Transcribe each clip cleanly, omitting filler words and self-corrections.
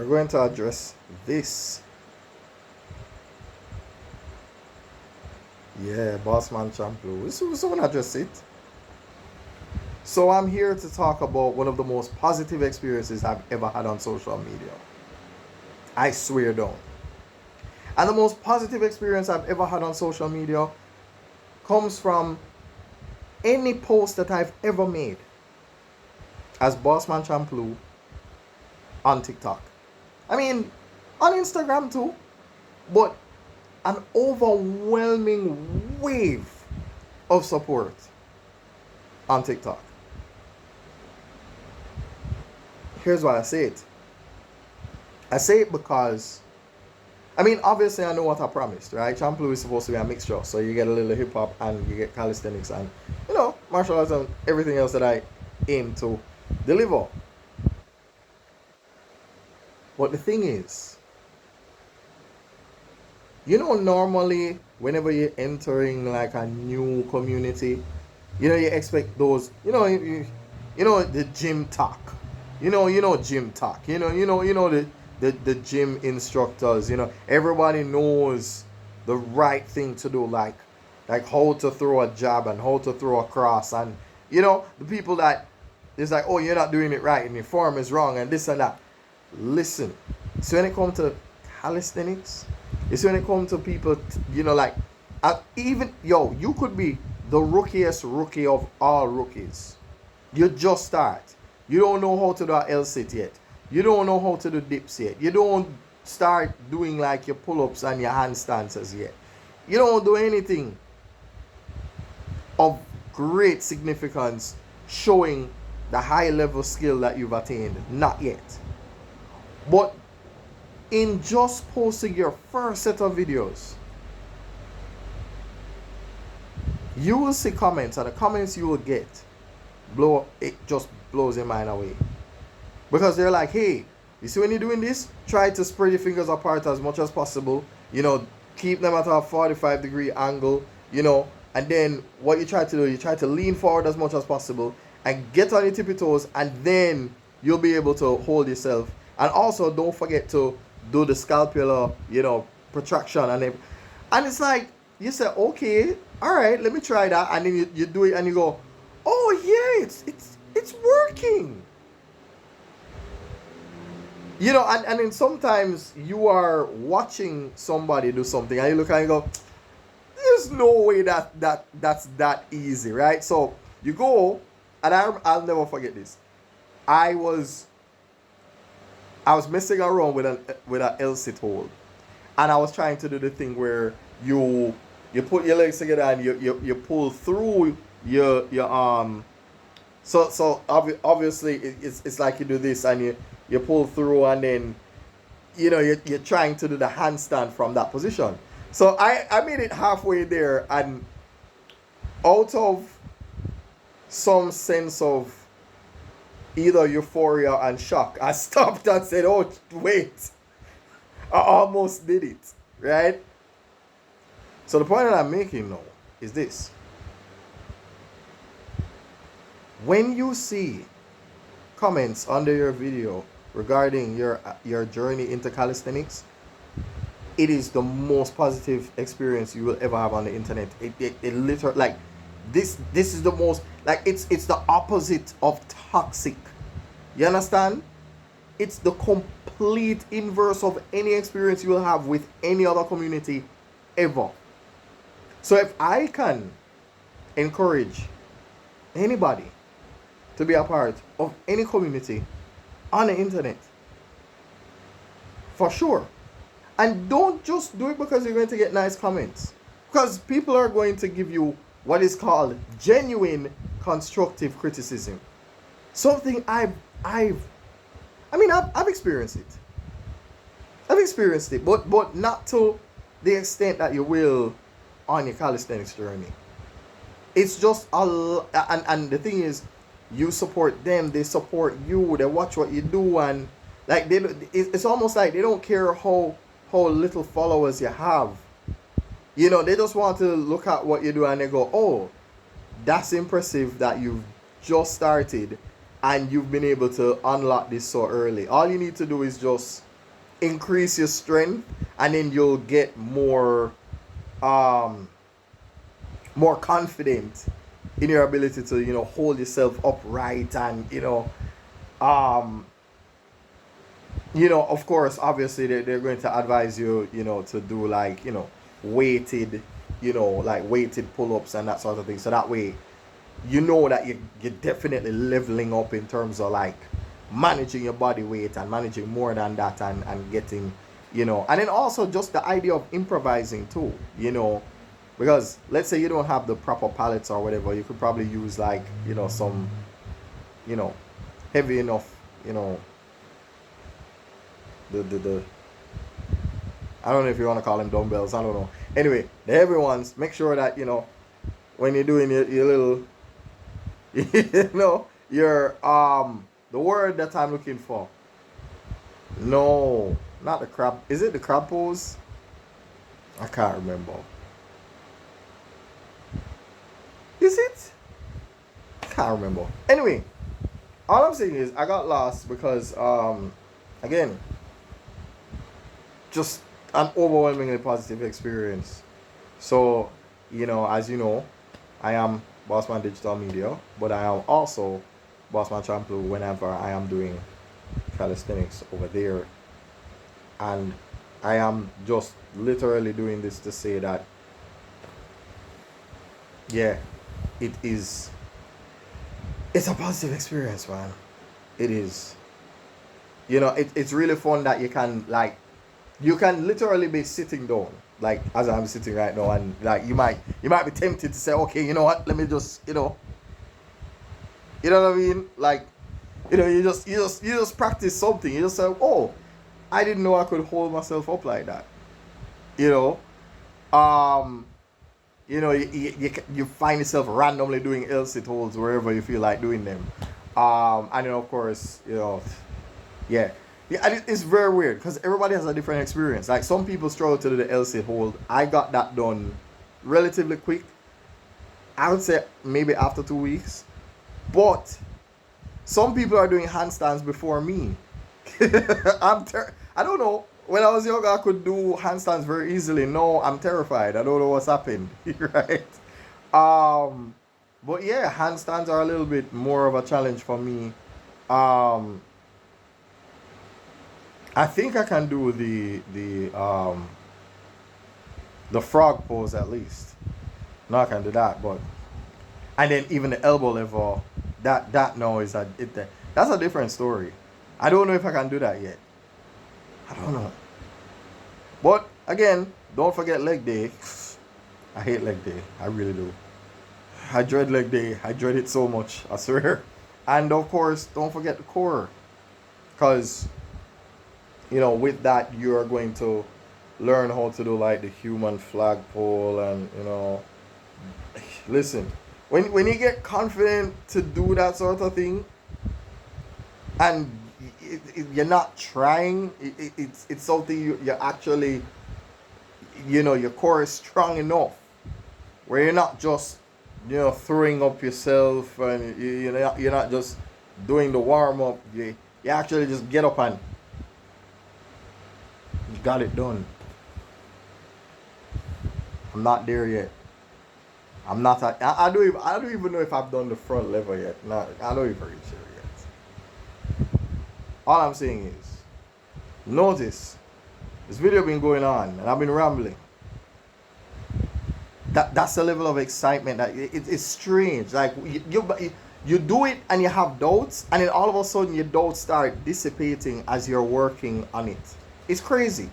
we're going to address this. Yeah, Bossman shampoo. So we're gonna address it. So I'm here to talk about one of the most positive experiences I've ever had on social media. I swear down. And the most positive experience I've ever had on social media comes from any post that I've ever made as Bossman Shampoo on TikTok. I mean, on Instagram too. But an overwhelming wave of support on TikTok. Here's why I say it. I say it because, I mean, obviously I know what I promised, right? Shampoo is supposed to be a mixture. So you get a little hip hop and you get calisthenics and, martial arts and everything else that I aim to deliver. But the thing is, normally whenever you're entering like a new community, you expect those, the gym talk. Gym talk. The gym instructors, everybody knows the right thing to do, like how to throw a jab and how to throw a cross, and the people that is like, oh, you're not doing it right and your form is wrong and this and that. Listen, so when it comes to calisthenics, it's when it comes to people, you could be the rookiest rookie of all rookies. You just start. You don't know how to do a L-sit yet. You don't know how to do dips yet. You don't start doing like your pull-ups and your handstands yet. You don't do anything of great significance showing the high level skill that you've attained. Not yet. But in just posting your first set of videos, you will see comments, and the comments you will get it just blows your mind away. Because they're like, hey, you see when you're doing this, try to spread your fingers apart as much as possible. Keep them at a 45-degree angle, and then what you try to do, you try to lean forward as much as possible and get on your tippy toes, and then you'll be able to hold yourself. And also don't forget to do the scapular, protraction and it's like you say, okay, all right, let me try that, and then you do it and you go, oh yeah, it's working. And then sometimes you are watching somebody do something and you look and you go, there's no way that's that easy, right? So you go, and I'll never forget this. I was messing around with an L-sit hold, and I was trying to do the thing where you put your legs together and you pull through your arm. So obviously it's like you do this and you pull through, and then you're trying to do the handstand from that position. So I made it halfway there, and out of some sense of either euphoria and shock, I stopped and said, oh wait, I almost did it, right? So the point that I'm making now is this. When you see comments under your video regarding your journey into calisthenics, it is the most positive experience you will ever have on the internet. It literally, like, this is the most, like, it's the opposite of toxic. You understand? It's the complete inverse of any experience you will have with any other community ever. So if I can encourage anybody to be a part of any community on the internet, for sure. And don't just do it because you're going to get nice comments, because people are going to give you what is called genuine constructive criticism. Something I've experienced it. I've experienced it, but not to the extent that you will on your calisthenics journey. It's just and the thing is, you support them, they support you, they watch what you do, and like it's almost like they don't care how little followers you have. They just want to look at what you do and they go, oh, that's impressive that you've just started and you've been able to unlock this so early. All you need to do is just increase your strength, and then you'll get um more confident in your ability to, hold yourself upright, and um of course, obviously they're going to advise you, to do like, weighted, like weighted pull-ups and that sort of thing. So that way, that you're definitely leveling up in terms of like managing your body weight and managing more than that, and getting, and then also just the idea of improvising too, because let's say you don't have the proper pallets or whatever, you could probably use like, some, you know, heavy enough, the I don't know if you want to call them dumbbells. I don't know. Anyway, the heavy ones. Make sure that when you're doing your little, your the word that I'm looking for. No, not the crab. Is it the crab pose? I can't remember. Is it? I can't remember. Anyway, all I'm saying is I got lost because again, just an overwhelmingly positive experience. So, as you know, I am Bossman Digital Media, but I am also Bossman Champloo whenever I am doing calisthenics over there. And I am just literally doing this to say that, yeah, it's a positive experience, man. It is. It's really fun that you can literally be sitting down, like as I'm sitting right now, and like you might be tempted to say, okay, you know what, let me just, you know what I mean? Like, you just practice something. You just say, oh, I didn't know I could hold myself up like that. You know, um, you find yourself randomly doing L-sit holds wherever you feel like doing them. And then of course, yeah. Yeah, and it's very weird because everybody has a different experience. Like some people struggle to do the L-sit hold. I got that done relatively quick. I would say maybe after 2 weeks. But some people are doing handstands before me. I don't know. When I was younger, I could do handstands very easily. No, I'm terrified. I don't know what's happened. Right? But yeah, handstands are a little bit more of a challenge for me. Um, I think I can do the frog pose at least. No, I can do that, but and then even the elbow level, that now is that's a different story. I don't know if I can do that yet. I don't know. But again, don't forget leg day. I hate leg day. I really do. I dread leg day. I dread it so much. I swear. And of course, don't forget the core, because with that you're going to learn how to do like the human flagpole, and listen, when you get confident to do that sort of thing, and you're not trying, it's something you're actually, your core is strong enough where you're not just throwing up yourself, and you're not just doing the warm up. You actually just get up and you got it done. I'm not there yet. I'm not. I don't even know if I've done the front level yet. No, I don't even reach there yet. All I'm saying is, notice this video been going on, and I've been rambling. That's the level of excitement that it's strange. Like you do it and you have doubts, and then all of a sudden your doubts start dissipating as you're working on it. It's crazy.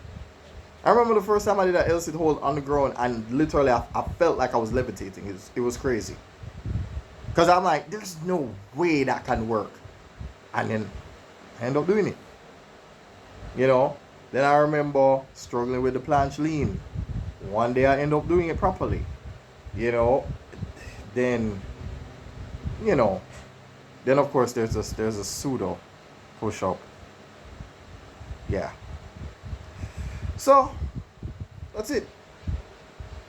I remember the first time I did that L-sit hold on the ground, and literally I felt like I was levitating. It was crazy. Because I'm like, there's no way that can work. And then I end up doing it. Then I remember struggling with the planche lean. One day I end up doing it properly. Then, then of course there's a pseudo push-up. Yeah. So, that's it.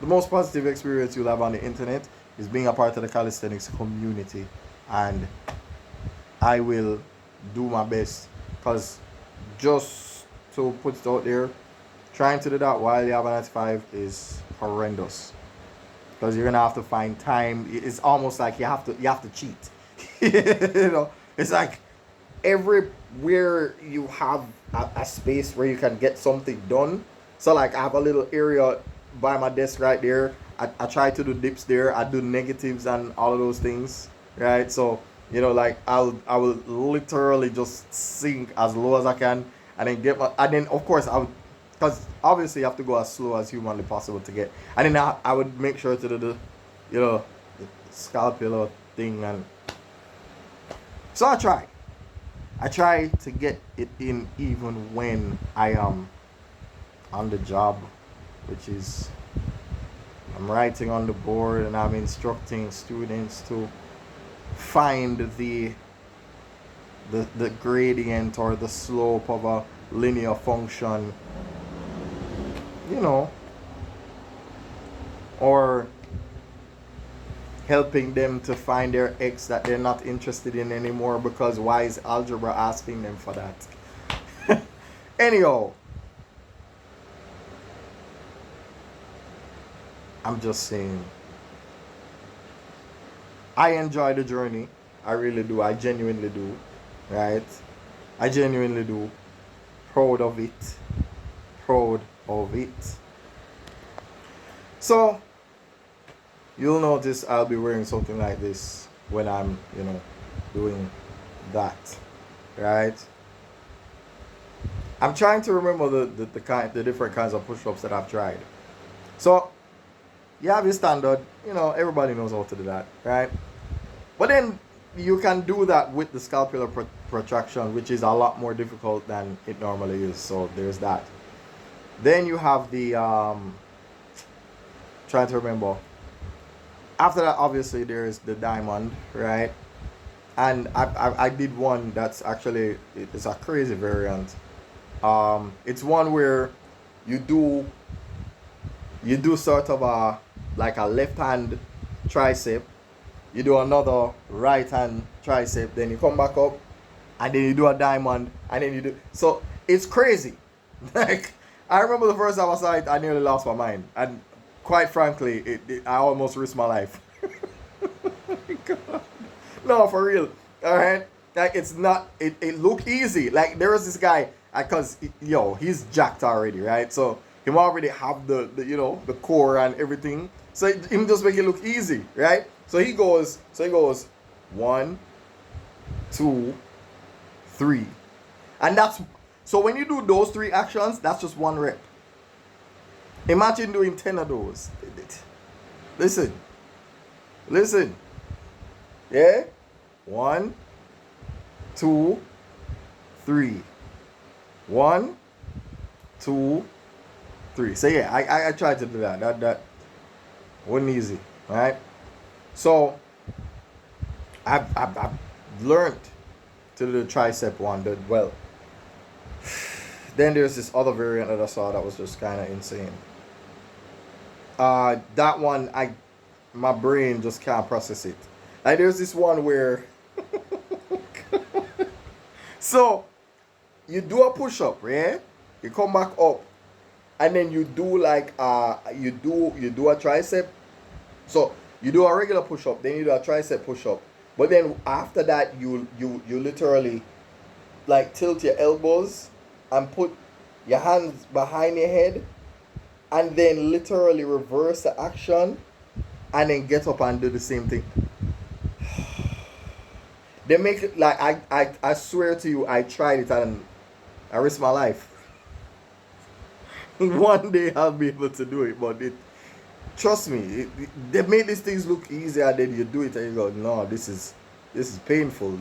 The most positive experience you'll have on the internet is being a part of the calisthenics community. And I will do my best, because just to put it out there. Trying to do that while you have a 9 to 5 is horrendous because you're gonna have to find time. It's almost like you have to cheat. You know, it's like everywhere you have a space where you can get something done. So like I have a little area by my desk right there. I try to do dips there. I do negatives and all of those things, right? So like I will literally just sink as low as I can, and then and then of course I would, because obviously you have to go as slow as humanly possible to get, and then I would make sure to do the scapular thing, and so I try to get it in even when I am on the job, which is I'm writing on the board and I'm instructing students to find the gradient or the slope of a linear function, you know, or helping them to find their X that they're not interested in anymore because why is algebra asking them for that? Anyhow, I'm just saying, I enjoy the journey. I really do. I genuinely do. Right? I genuinely do. Proud of it. Proud of it. So, you'll notice I'll be wearing something like this when I'm, doing that. Right? I'm trying to remember the different kinds of push-ups that I've tried. So, you have your standard, everybody knows how to do that, right? But then you can do that with the scapular protraction, which is a lot more difficult than it normally is. So there's that. Then you have the trying to remember. After that, obviously there's the diamond, right? And I did one that's actually it's a crazy variant. It's one where you do sort of a left hand tricep, you do another right hand tricep, then you come back up, and then you do a diamond, and then you do, so it's crazy. Like, I remember the first time I saw it, I nearly lost my mind, and quite frankly, I almost risked my life. No, for real. All right, like it's not. It look easy. Like there was this guy, cause he's jacked already, right? So him already have the core and everything. So him just make it look easy, right? So he goes 1, 2, 3, and that's so when you do those 3 actions, that's just 1 rep. Imagine doing 10 of those. Listen. Yeah, 1, 2, 3. 1, 2, 3. So yeah, I tried to do that. That wasn't easy, right? So I've learned to do the tricep one. Well, then there's this other variant that I saw that was just kind of insane. That one my brain just can't process it. Like there's this one where so you do a push up, yeah? You come back up, and then you do like you do a tricep. So you do a regular push up, then you do a tricep push up. But then after that, you literally like tilt your elbows and put your hands behind your head, and then literally reverse the action, and then get up and do the same thing. They make it like I swear to you, I tried it and I risked my life. One day I'll be able to do it, but trust me, they made these things look easier, and then you do it and you go, no, this is painful.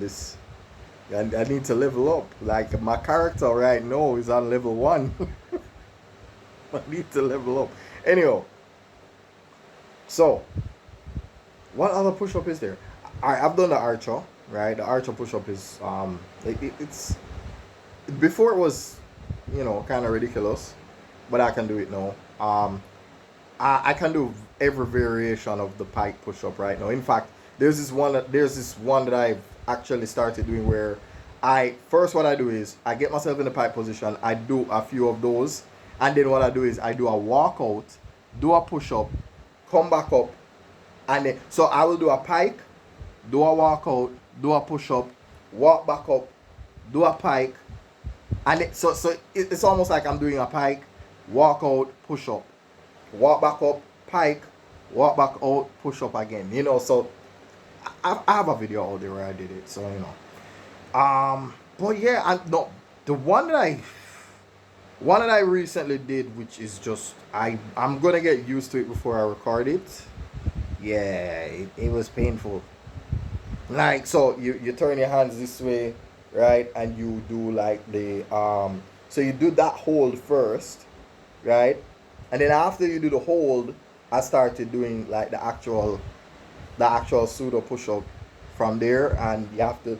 I need to level up. Like my character right now is on level 1. I need to level up. Anyhow, so what other push up is there? I've done the archer, right? The archer push up is it's before it was kind of ridiculous, but I can do it now. I can do every variation of the pike push up right now. In fact, there's this one that I've actually started doing where what I do is I get myself in the pike position. I do a few of those, and then what I do is I do a walkout, do a push up, come back up, and then so I will do a pike, do a walkout, do a push up, walk back up, do a pike, and it's almost like I'm doing a pike, walkout, push up, walk back up, pike, walk back out, push up again. So I have a video out there where I did it. So but yeah, no, the one that I recently did, which is just I'm gonna get used to it before I record it. Yeah, it was painful. Like, so you turn your hands this way, right, and you do like so you do that hold first, right, and then after you do the hold, I started doing like the actual pseudo push up from there, and you have to,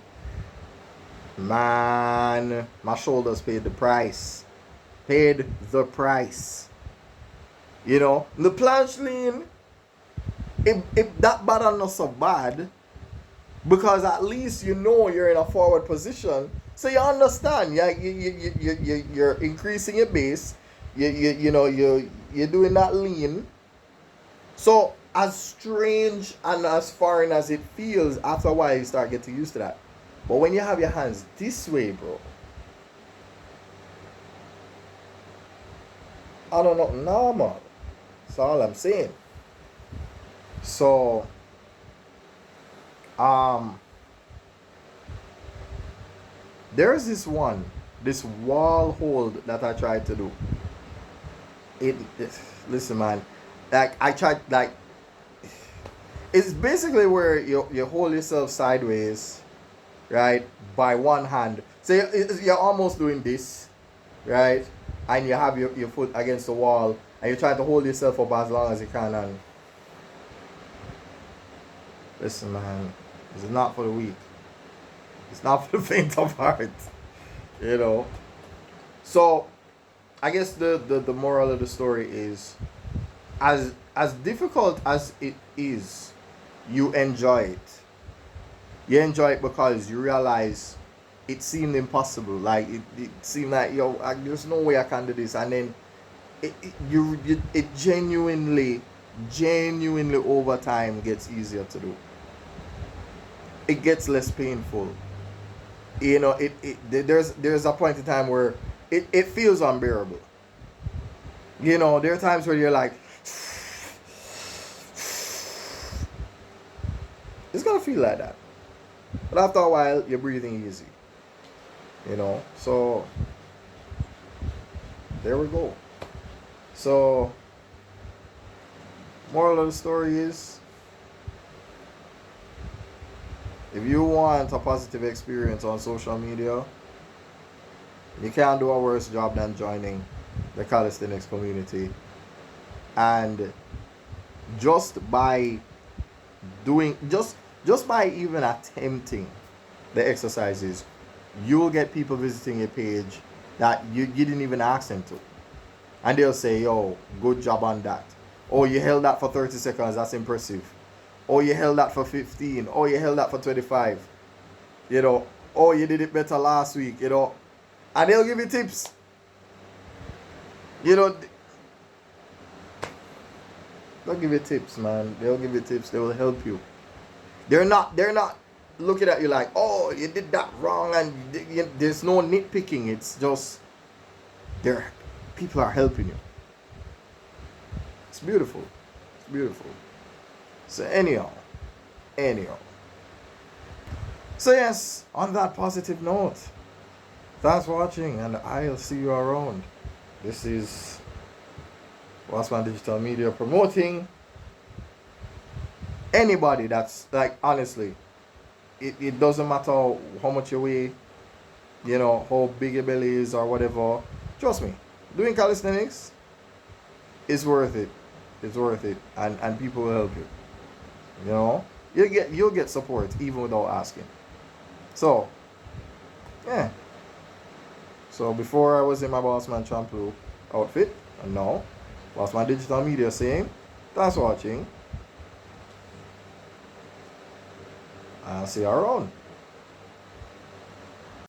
man, my shoulders paid the price. The planche lean, if that bad or not so bad, because at least you're in a forward position, so you understand. Yeah, you're increasing your base. You're doing that lean. So as strange and as foreign as it feels, after a while you start getting used to that. But when you have your hands this way, bro, I don't know, normal. That's all I'm saying. So there's this wall hold that I tried to do. Listen, man, like I tried, like, it's basically where you hold yourself sideways, right, by one hand. So you're almost doing this, right, and you have your foot against the wall, and you try to hold yourself up as long as you can. And listen, man, this is not for the weak. It's not for the faint of heart. So I guess the moral of the story is, as difficult as it is, you enjoy it. You enjoy it because you realize it seemed impossible. Like it seemed like, there's no way I can do this, and then it genuinely over time gets easier to do. It gets less painful. There's a point in time where it feels unbearable. There are times where you're like, it's gonna feel like that, but after a while you're breathing easy. So there we go. So moral of the story is, if you want a positive experience on social media, you can't do a worse job than joining the calisthenics community. And just by by even attempting the exercises, you'll get people visiting your page that you didn't even ask them to. And they'll say, yo, good job on that. Oh, you held that for 30 seconds, that's impressive. Oh, you held that for 15. Oh, you held that for 25. Oh, you did it better last week, And they'll give you tips. They'll give you tips, man. They'll give you tips. They will help you. They're not looking at you like, oh, you did that wrong, and there's no nitpicking. It's just people are helping you. It's beautiful. It's beautiful. So anyhow. So yes, on that positive note, thanks for watching, and I'll see you around. This is Bossman Digital Media, promoting anybody that's, like, honestly, it doesn't matter how much you weigh, how big your belly is or whatever. Trust me, doing calisthenics is worth it. It's worth it, and people will help you. You'll get support even without asking. So yeah. So before I was in my Bossman Champloo outfit, and now Bossman Digital Media saying thanks for watching. I'll see you around.